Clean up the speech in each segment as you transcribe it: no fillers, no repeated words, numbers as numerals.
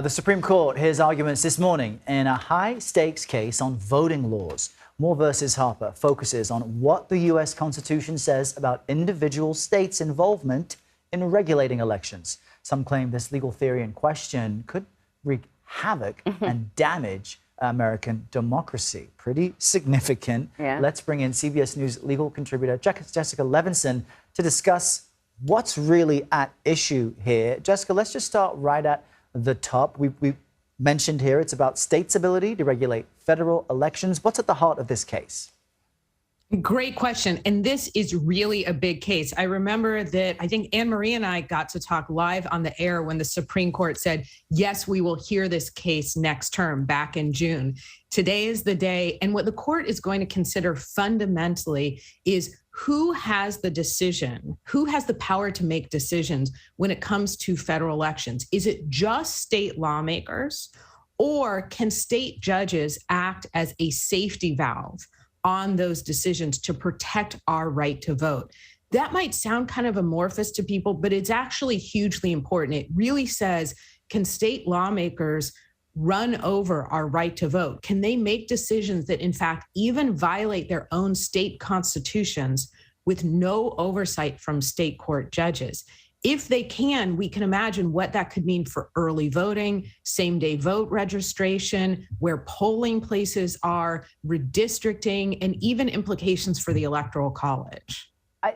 The Supreme Court hears arguments this morning in a high-stakes case on voting laws. Moore versus Harper focuses on what the U.S. Constitution says about individual states' involvement in regulating elections. Some claim this legal theory in question could wreak havoc and damage American democracy. Pretty significant. Yeah. Let's bring in CBS News legal contributor Jessica Levinson to discuss what's really at issue here. Jessica, let's just start right at the top. We mentioned here it's about states' ability to regulate federal elections. What's at the heart of this case? Great question. And this is really a big case. I remember that I think Anne-Marie and I got to talk live on the air when the Supreme Court said, yes, we will hear this case next term back in June. Today is the day. And what the court is going to consider fundamentally is who has the decision, who has the power to make decisions when it comes to federal elections? Is it just state lawmakers, or can state judges act as a safety valve on those decisions to protect our right to vote? That might sound kind of amorphous to people, but it's actually hugely important. It really says, can state lawmakers run over our right to vote? Can they make decisions that, in fact, even violate their own state constitutions with no oversight from state court judges? If they can, we can imagine what that could mean for early voting, same-day vote registration, where polling places are, redistricting, and even implications for the Electoral College.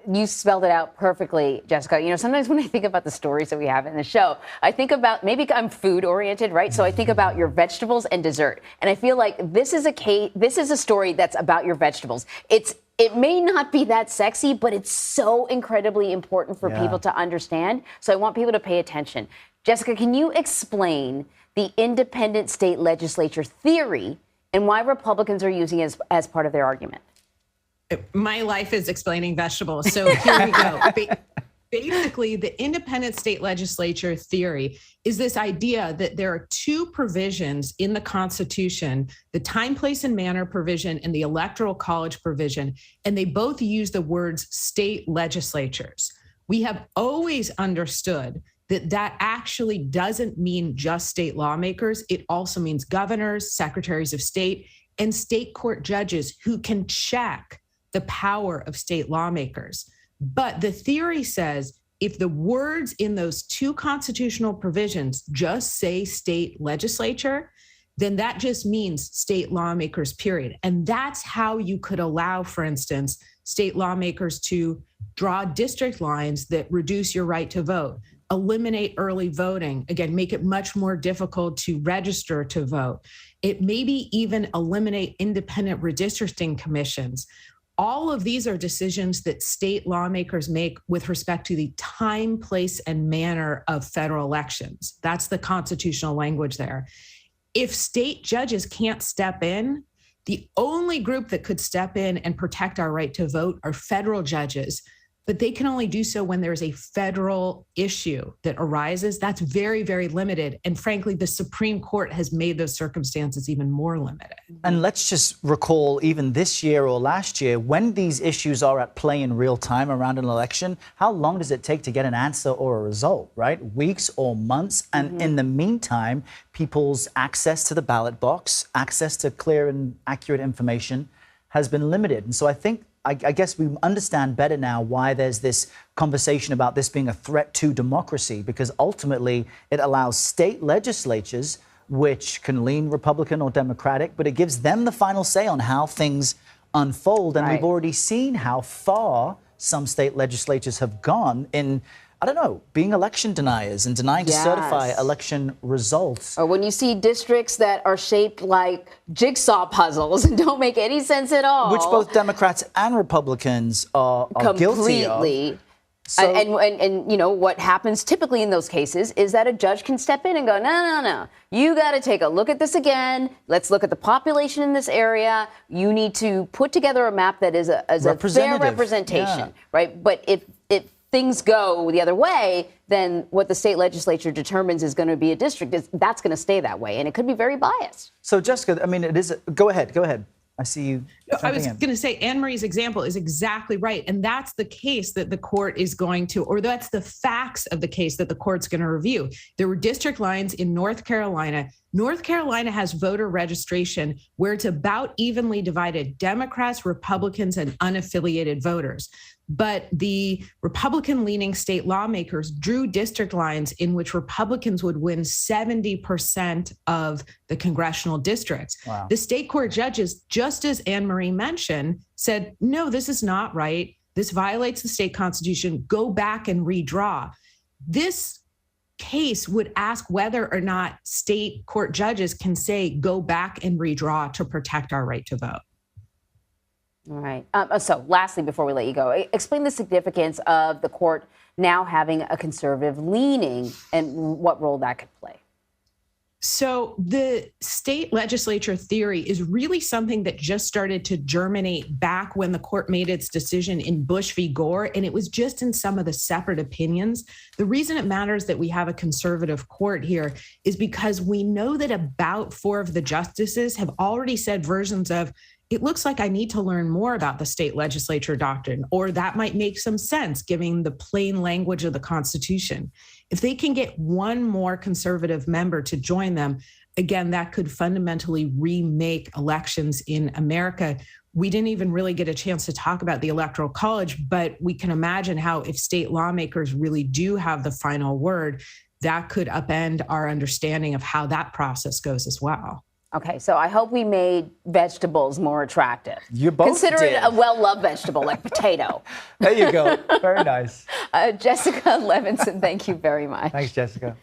You spelled it out perfectly, Jessica. You know, sometimes when I think about the stories that we have in the show, I think about, maybe I'm food oriented, right? So I think about your vegetables and dessert. And I feel like this is a story that's about your vegetables. It may not be that sexy, but it's so incredibly important for people to understand. So I want people to pay attention. Jessica, can you explain the independent state legislature theory and why Republicans are using it as part of their argument? My life is explaining vegetables. So here we go. Basically, the independent state legislature theory is this idea that there are two provisions in the Constitution, the time, place, and manner provision and the Electoral College provision, and they both use the words state legislatures. We have always understood that that actually doesn't mean just state lawmakers. It also means governors, secretaries of state, and state court judges who can check the power of state lawmakers. But the theory says if the words in those two constitutional provisions just say state legislature, then that just means state lawmakers, period. And that's how you could allow, for instance, state lawmakers to draw district lines that reduce your right to vote, eliminate early voting, again, make it much more difficult to register to vote. It maybe even eliminate independent redistricting commissions. All of these are decisions that state lawmakers make with respect to the time, place, and manner of federal elections. That's the constitutional language there. If state judges can't step in, the only group that could step in and protect our right to vote are federal judges. But they can only do so when there's a federal issue that arises. That's very, very limited. And frankly, the Supreme Court has made those circumstances even more limited. And let's just recall even this year or last year, when these issues are at play in real time around an election, how long does it take to get an answer or a result, right? Weeks or months. And in the meantime, people's access to the ballot box, access to clear and accurate information has been limited. And so I guess we understand better now why there's this conversation about this being a threat to democracy, because ultimately it allows state legislatures, which can lean Republican or Democratic, but it gives them the final say on how things unfold. And we've already seen how far some state legislatures have gone in, I don't know, being election deniers and denying to certify election results. Or when you see districts that are shaped like jigsaw puzzles and don't make any sense at all. Which both Democrats and Republicans are guilty of. So, and you know, what happens typically in those cases is that a judge can step in and go, no. You got to take a look at this again. Let's look at the population in this area. You need to put together a map that is a fair representation, right? But if things go the other way, then what the state legislature determines is going to be a district, that's going to stay that way. And it could be very biased. So, Jessica, I mean, it is. Go ahead. I see you. I was going to say Anne Marie's example is exactly right. And that's the case that the court is going to, or that's the facts of the case that the court's going to review. There were district lines in North Carolina. North Carolina has voter registration where it's about evenly divided, Democrats, Republicans, and unaffiliated voters. But the Republican-leaning state lawmakers drew district lines in which Republicans would win 70% of the congressional districts. Wow. The state court judges, just as Anne Marie mentioned, said, no, this is not right. This violates the state constitution. Go back and redraw. This case would ask whether or not state court judges can say, go back and redraw to protect our right to vote. All right. So lastly, before we let you go, explain the significance of the court now having a conservative leaning and what role that could play. So the state legislature theory is really something that just started to germinate back when the court made its decision in Bush v. Gore, and it was just in some of the separate opinions. The reason it matters that we have a conservative court here is because we know that about 4 of the justices have already said versions of, it looks like I need to learn more about the state legislature doctrine, or that might make some sense given the plain language of the Constitution. If they can get one more conservative member to join them, again, that could fundamentally remake elections in America. We didn't even really get a chance to talk about the Electoral College, but we can imagine how if state lawmakers really do have the final word, that could upend our understanding of how that process goes as well. Okay, so I hope we made vegetables more attractive. You both Consider did. it a well-loved vegetable like potato. There you go. Very nice. Jessica Levinson, thank you very much. Thanks, Jessica.